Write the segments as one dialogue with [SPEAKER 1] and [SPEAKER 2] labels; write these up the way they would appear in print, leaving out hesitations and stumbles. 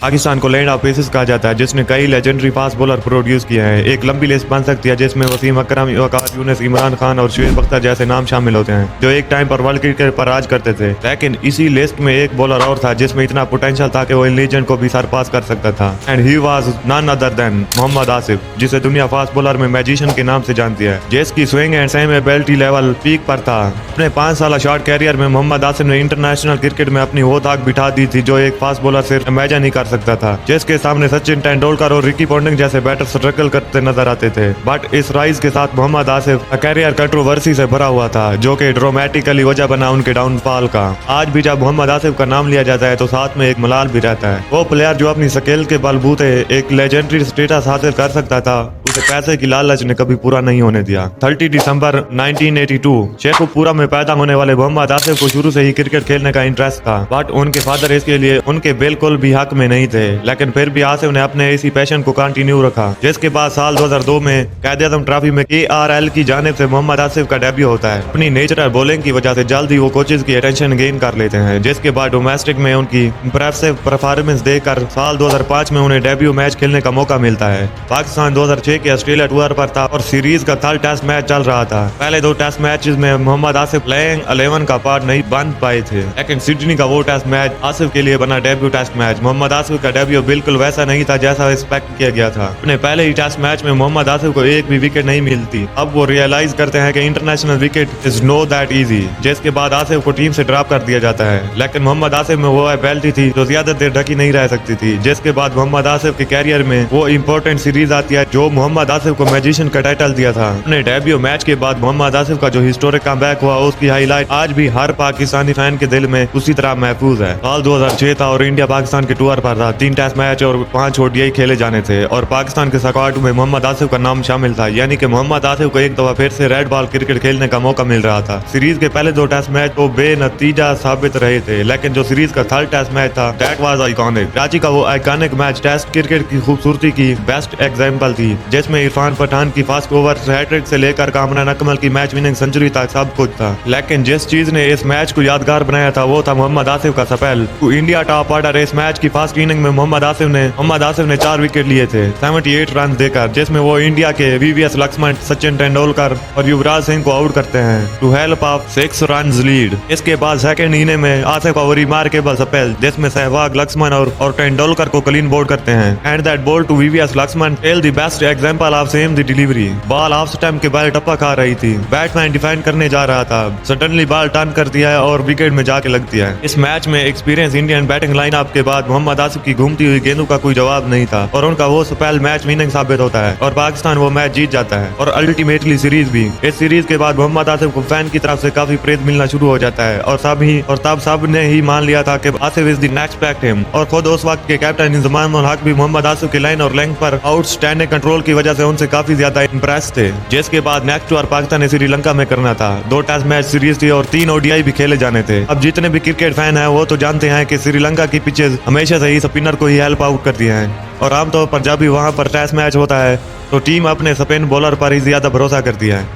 [SPEAKER 1] पाकिस्तान को land of एसिस कहा जाता है, जिसने कई लेजेंडरी फास्ट बॉलर प्रोड्यूस किए हैं। एक लंबी लिस्ट बन सकती है जिसमें वसीम अकरम, वकार यूनिस, इमरान खान और शुएब अख्तर जैसे नाम शामिल होते हैं, जो एक टाइम पर वर्ल्ड क्रिकेट पर राज करते थे। लेकिन इसी लिस्ट में एक बॉलर और था जिसमें इतना पोटेंशियल था कि वो इन लीजेंड को भी सरपास कर सकता था, and he was none other than Mohammad Asif, जिसे दुनिया फास्ट बॉलर में मैजिशियन के नाम से जानती है, जिसकी swing and same ability level peak पर था। अपने 5 साल शॉर्ट कैरियर में मोहम्मद आसिफ ने इंटरनेशनल क्रिकेट में अपनी वो ताक बिठा दी थी जो एक फास्ट बॉलर सिर्फ इमेजिन नहीं कर सकता था, जिसके सामने सचिन तेंदुलकर और रिकी पॉन्टिंग जैसे बैटर स्ट्रगल करते नजर आते थे। बट इस राइज के साथ मोहम्मद आसिफ का कैरियर कंट्रोवर्सी से भरा हुआ था, जो कि ड्रामेटिकली वजह बना उनके डाउनफॉल का। आज भी जब मोहम्मद आसिफ का नाम लिया जाता है तो साथ में एक मलाल भी रहता है। वो प्लेयर जो अपनी स्किल के बलबूते एक लेजेंडरी स्टेटस हासिल कर सकता था, उसे पैसे की लालच ने कभी पूरा नहीं होने दिया। 30 दिसंबर 1982 शेखुपुरा में पैदा होने वाले मोहम्मद आसिफ को शुरू से ही क्रिकेट खेलने का इंटरेस्ट था, बट उनके फादर इसके लिए उनके बिल्कुल भी हक में नहीं थे। लेकिन फिर भी आसिफ ने अपने इसी पैशन को कंटिन्यू रखा, जिसके बाद साल 2002 में कायद-ए-आज़म ट्रॉफी में KRL की जानिब से मोहम्मद आसिफ का डेब्यू होता है। अपनी नेचुरल बॉलिंग की वजह से जल्द ही वो कोचेज की अटेंशन गेन कर लेते हैं, जिसके बाद डोमेस्टिक में उनकी इंप्रेसिव परफॉर्मेंस देखकर साल 2005 में उन्हें डेब्यू मैच खेलने का मौका मिलता है। पाकिस्तान 2006 के ऑस्ट्रेलिया टूर पर था और सीरीज का 3rd टेस्ट मैच चल रहा था। पहले 2 टेस्ट मैचेस में मोहम्मद आसिफ प्लेइंग 11 का पार्ट नहीं बन पाए थे, लेकिन सिडनी का वो टेस्ट मैच आसिफ के लिए बना debut test match. Mohammad Asif का डेब्यू बिल्कुल वैसा नहीं था जैसा एक्सपेक्ट किया गया था। अपने पहले ही टेस्ट मैच में मोहम्मद आसिफ को एक भी विकेट नहीं मिलती। अब वो रियलाइज करते हैं कि international wicket is know that easy, जिसके बाद आसिफ को टीम से ड्रॉप कर दिया जाता है। लेकिन मोहम्मद आसिफ में वो एबिलिटी थी जो ज्यादा देर ढकी नहीं रह सकती थी, जिसके बाद मोहम्मद आसिफ के कैरियर में वो इंपॉर्टेंट सीरीज आती है जो मोहम्मद आसिफ को मैजिशियन का टाइटल दिया था। अपने डेब्यू मैच के बाद मोहम्मद आसिफ का जो हिस्टोरिक कमबैक हुआ, उसकी हाईलाइट आज भी हर पाकिस्तानी फैन के दिल में उसी तरह महफूज है। साल 2006 था और इंडिया पाकिस्तान के टूर पर था। 3 टेस्ट मैच और 5 ODI खेले जाने थे और पाकिस्तान के स्क्वाड में मोहम्मद आसिफ का नाम शामिल था, यानी कि मोहम्मद आसिफ को एक दफा फिर से रेड बॉल क्रिकेट खेलने का मौका मिल रहा था। सीरीज के पहले 2 टेस्ट मैच तो बेनतीजा साबित रहे थे, लेकिन जो सीरीज का 3rd टेस्ट मैच था दैट वाज आइकॉनिक। कराची का वो आइकॉनिक मैच टेस्ट क्रिकेट की खूबसूरती की बेस्ट एग्जांपल थी, जिसमें इरफान पठान की फास्ट ओवर हैट्रिक से लेकर कामरान अकमल की मैच विनिंग सेंचुरी तक सब कुछ था। लेकिन जिस चीज ने इस मैच को यादगार बनाया था वो था मोहम्मद आसिफ का स्पेल। इंडिया टॉप ऑर्डर इस मैच की फर्स्ट इनिंग में मोहम्मद आसिफ ने 4 विकेट लिए थे 78 रन देकर, जिसमें वो इंडिया के VVS लक्ष्मण, सचिन तेंदुलकर और युवराज सिंह को आउट करते हैं to help of 6 run lead. इसके बाद सेकंड इनिंग में आसिफ का रिमार्केबल स्पेल, जिसमें सहवाग, लक्ष्मण और तेंदुलकर को क्लीन बोल्ड करते हैं, and that ball to VVS Laxman tell the best example of same the delivery. Ball off stump के बाल टप्पा खा रही थी, बैट्समैन डिफेंड करने जा रहा था, सडनली बॉल टर्न करती है और विकेट में जाके लगती है। इस मैच में एक्सपीरियंस इंडियन बैटिंग लाइनअप के बाद मोहम्मद आसिफ की घूमती हुई गेंदों का कोई जवाब नहीं था और उनका वो स्पेल मैच विनिंग साबित होता है और पाकिस्तान वो मैच जीत जाता है और अल्टीमेटली सीरीज भी। इस सीरीज के बाद मोहम्मद आसिफ को फैन की तरफ से काफी प्रेज मिलना शुरू हो जाता है और तब सब ने ही मान लिया था कि Asif is the next back him. और खुद उस वक्त के कैप्टन इंजमाम उल हक भी मोहम्मद आसिफ की लाइन और लेंथ पर आउटस्टैंडिंग कंट्रोल की वजह से उनसे काफी ज्यादा इंप्रेस थे। जिसके बाद नेक्स्ट टूर पाकिस्तान ने श्रीलंका में करना था। 2 टेस्ट मैच सीरीज थी और 3 ODI भी खेले जाने थे। अब जितने भी क्रिकेट फैन हैं वो तो जानते हैं कि श्रीलंका की पिचेज हमेशा से ही स्पिनर को ही हेल्प आउट करती हैं और आमतौर पर जब भी वहां पर टेस्ट मैच होता है तो टीम अपने स्पिन बॉलर पर ही ज्यादा भरोसा करती है,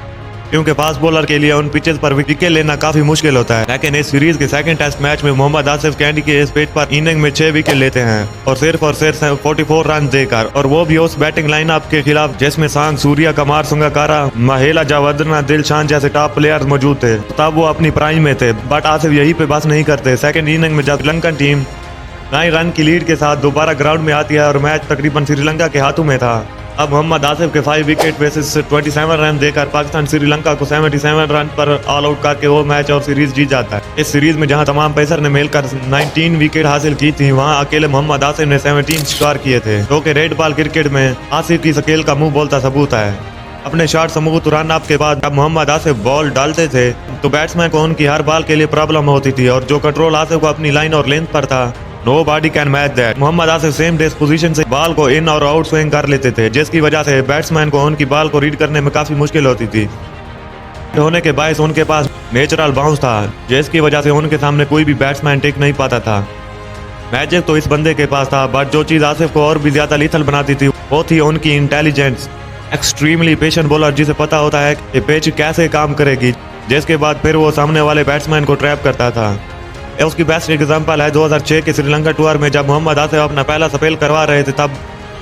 [SPEAKER 1] क्योंकि फास्ट बॉलर के लिए उन पिचेस पर विकेट लेना काफी मुश्किल होता है। लेकिन इस सीरीज के 2nd टेस्ट मैच में मोहम्मद आसिफ कैंडी के इस पिच पर इनिंग में 6 विकेट लेते हैं और सिर्फ 44 रन देकर, और वो भी उस बैटिंग लाइनअप के खिलाफ जिसमें सांग, सूर्या, कमार संगाकारा, महिला जावदना, दिलशान जैसे टॉप प्लेयर मौजूद थे। तब वो अपनी प्राइम में थे, बट आसिफ यही पे बस नहीं करते। सेकंड इनिंग में जब श्रीलंकन टीम 9 रन की लीड के साथ दोबारा ग्राउंड में आती है और मैच तकरीबन श्रीलंका के हाथों में था, अब मोहम्मद आसिफ के 5 विकेट बेसिस 27 रन देकर पाकिस्तान श्रीलंका को 77 रन पर ऑल आउट करके वो मैच और सीरीज जीत जाता है। इस सीरीज में जहां तमाम पेसर ने मिलकर 19 विकेट हासिल की थी, वहां अकेले मोहम्मद आसिफ ने 17 स्कोर किए थे, जो कि रेड बॉल क्रिकेट में आसिफ की स्किल का मुंह बोलता सबूत है। अपने शॉट समूह रन अप के बाद जब मोहम्मद आसिफ बॉल डालते थे तो बैट्समैन को उनकी हर बॉल के लिए प्रॉब्लम होती थी और जो कंट्रोल आसिफ को अपनी लाइन और लेंथ पर था, Nobody can match that। Mohammad Asif same desk position से बॉल को इन और आउट स्विंग कर लेते थे, जिसकी वजह से बैट्समैन को उनकी बॉल को रीड करने में काफी मुश्किल होती थी। होने के बायस उनके पास नेचुरल बाउंस था, जिसकी वजह से उनके सामने कोई भी बैट्समैन टिक नहीं पाता था। मैजिक तो इस बंदे के पास था, बट जो चीज आसिफ को और भी ज्यादा लीथल बनाती थी वो थी उनकी इंटेलिजेंस। एक्सट्रीमली पेशेंट बॉलर जिसे पता होता है कि पिच कैसे काम करेगी, जिसके बाद फिर वो सामने वाले बैट्समैन को ट्रैप करता था। उसकी बेस्ट एग्जांपल है 2006 के श्रीलंका टूर में जब मोहम्मद आसिफ अपना पहला स्पेल करवा रहे थे, तब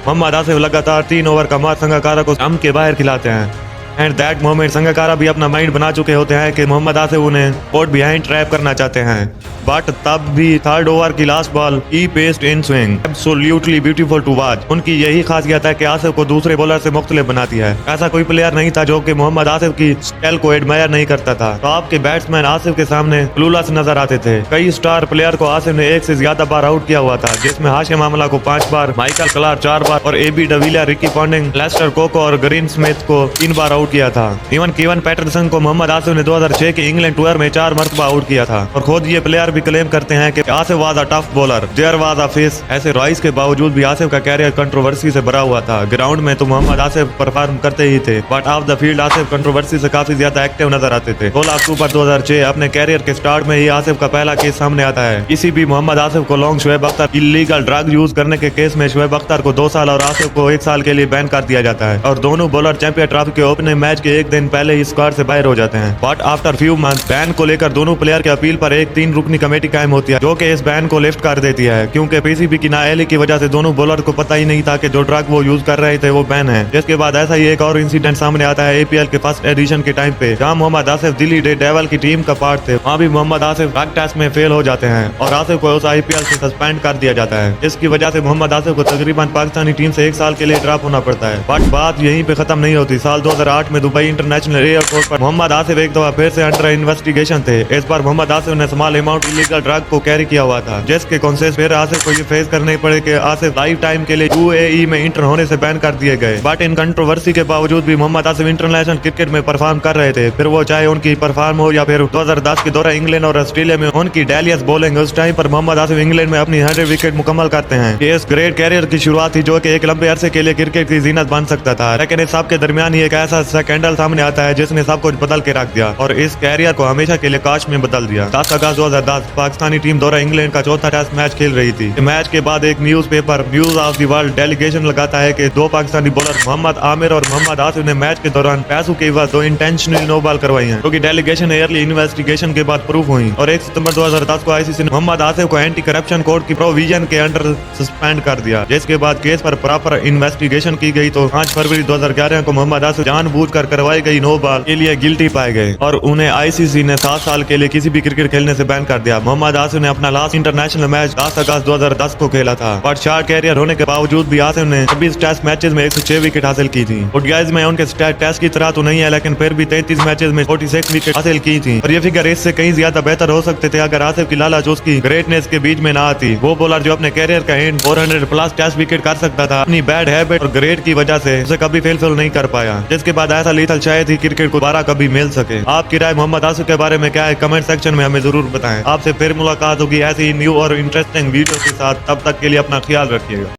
[SPEAKER 1] मोहम्मद आसिफ लगातार 3 ओवर का मार संगकारा को स्टंप के बाहर खिलाते हैं। एंड दैट मोमेंट संगकारा भी अपना माइंड बना चुके होते हैं कि मोहम्मद आसिफ उन्हें कोर्ट बिहाइंड ट्रैप करना चाहते हैं, बट तब भी थर्ड ओवर की लास्ट बॉल ही paced in swing, absolutely beautiful to watch. उनकी यही खासियत है कि आसिफ को दूसरे बॉलर से मुख्तलिफ बनाती है। ऐसा कोई प्लेयर नहीं था जो कि मोहम्मद आसिफ की स्टाइल को एडमायर नहीं करता था। तो आपके बैट्समैन आसिफ के सामने क्लूलेस नजर आते थे। कई स्टार प्लेयर को आसिफ ने 1 से ज्यादा बार आउट किया हुआ था, जिसमें हाशिम आमला को 5 बार, माइकल क्लार्क 4 बार और AB de Villiers, Ricky Ponting, Lester कोको और ग्रीन स्मिथ को 3 बार आउट किया था। इवन केवन पैटरसन को मोहम्मद आसिफ ने 2006 के इंग्लैंड टूर में 4 मरतबा आउट किया था। और खुद ये प्लेयर भी क्लेम करते हैं कि Asif was a tough bowler, there was a face. ऐसे रॉइस के बावजूद भी आसिफ का कैरियर कंट्रोवर्सी से भरा हुआ था। ग्राउंड में तो मोहम्मद आसिफ परफॉर्म करते ही थे, but of the field Asif controversy से काफी ज्यादा एक्टिव नजर आते थे। 16 अक्टूबर 2006 अपने कैरियर के स्टार्ट में ही आसिफ का पहला केस सामने आता है। इसी भी मोहम्मद आसिफ को long Shoaib Akhtar illegal drug use करने के केस में शुएब अख्तर को 2 साल और आसिफ को 1 साल के लिए बैन कर दिया जाता है, और दोनों बॉलर चैंपियन ट्रॉफी के ओपनिंग मैच के 1 दिन पहले ही स्क्वाड से बाहर हो जाते हैं। But after few month ban को लेकर दोनों प्लेयर के अपील पर एक 3 रुकनी कमेटी कायम होती है, जो कि इस बैन को लिफ्ट कर देती है, क्योंकि पीसीबी की नाअहली की वजह से दोनों बॉलर को पता ही नहीं था कि जो ड्रग वो यूज कर रहे थे वो बैन है। जिसके बाद ऐसा ही एक और इंसिडेंट सामने आता है एपीएल के फर्स्ट एडिशन के टाइम पे, जहां मोहम्मद आसिफ दिल्ली डेविल की टीम का पार्ट थे। वहां भी मोहम्मद आसिफ ड्रग टेस्ट में फेल हो जाते हैं और आसिफ को उस आईपीएल से सस्पेंड कर दिया जाता है। इसकी वजह से मोहम्मद आसिफ को तकरीबन पाकिस्तानी टीम से 1 साल के लिए ड्रॉप होना पड़ता है। बट बात यहीं पे खत्म नहीं होती। साल 2008 में दुबई इंटरनेशनल एयरपोर्ट पर मोहम्मद आसिफ एक दफा फिर से अंडर इन्वेस्टिगेशन थे। इस बार मोहम्मद आसिफ ने स्मॉल अमाउंट इलीगल ड्रग को कैरी किया हुआ था, जिसके कॉन्सेस फिर आसिफ को ये फेस करने पड़े कि आसिफ लाइफ टाइम के लिए यूएई में इंटर होने से बैन कर दिए गए। बट इन कंट्रोवर्सी के बावजूद भी मोहम्मद आसिफ इंटरनेशनल क्रिकेट में परफॉर्म कर रहे थे, फिर वो चाहे उनकी परफॉर्म हो या फिर 2010 के दौरान इंग्लैंड और ऑस्ट्रेलिया में उनकी डेलियस बॉलिंग। उस टाइम पर मोहम्मद आसिफ इंग्लैंड में अपनी 100 विकेट मुकम्मल करते हैं। ये इस ग्रेट कैरियर की शुरुआत थी जो कि एक लंबे अरसे के लिए क्रिकेट की जीनत बन सकता था, लेकिन इस सब के दरमियान ही एक ऐसा स्कैंडल सामने आता है जिसने सब कुछ बदल के रख दिया और इस कैरियर को हमेशा के लिए काश में बदल दिया। 10 अगस्त 2010 पाकिस्तानी टीम दौरा इंग्लैंड का चौथा टेस्ट मैच खेल रही थी। मैच के बाद एक newspaper news of the world delegation लगाता है कि 2 पाकिस्तानी बॉलर मोहम्मद आमिर और मोहम्मद आसिफ ने मैच के दौरान पैसों के बाद 2 इंटेंशनली नो बॉल करवाई हैं, क्योंकि डेलीगेशन एयरली इन्वेस्टिगेशन के बाद प्रूफ हुई। और 1 सितंबर 2010 को आईसीसी ने मोहम्मद आसिफ को एंटी करप्शन कोड की प्रोविजन के अंडर सस्पेंड कर दिया, जिसके बाद केस पर प्रॉपर इन्वेस्टिगेशन की गई। तो 5 फरवरी 2011 को मोहम्मद आसिफ जानबूझकर करवाई गई नो बॉल के लिए गिल्टी पाए गए और उन्हें आईसीसी ने 7 साल के लिए किसी भी क्रिकेट खेलने से बैन कर दिया। मोहम्मद आसिफ ने अपना लास्ट इंटरनेशनल मैच 10 अगस्त 2010 को खेला था, बट शार्ट कैरियर होने के बावजूद भी आसिफ ने 26 टेस्ट मैचेस में 106 विकेट हासिल की थी। ओडीआईज में उनके टेस्ट की तरह तो नहीं है, लेकिन फिर भी 33 मैचेस में 46 विकेट हासिल की थी। और ये फिगर इससे कहीं ज्यादा बेहतर हो सकते थे अगर आसिफ की लालच उसकी ग्रेटनेस के बीच में ना आती। वो बॉलर जो अपने कैरियर का एंड 400+ टेस्ट विकेट कर सकता था, अपनी बैड हैबिट और ग्रेट की वजह से उसे कभी फुलफिल नहीं कर पाया, जिसके बाद ऐसा लीथल शायद ही क्रिकेट को दोबारा कभी मिल सके। आपकी राय मोहम्मद आसिफ के बारे में क्या है, कमेंट सेक्शन में हमें जरूर बताएं। आपसे फिर मुलाकात होगी ऐसी न्यू और इंटरेस्टिंग वीडियो के साथ। तब तक के लिए अपना ख्याल रखिएगा।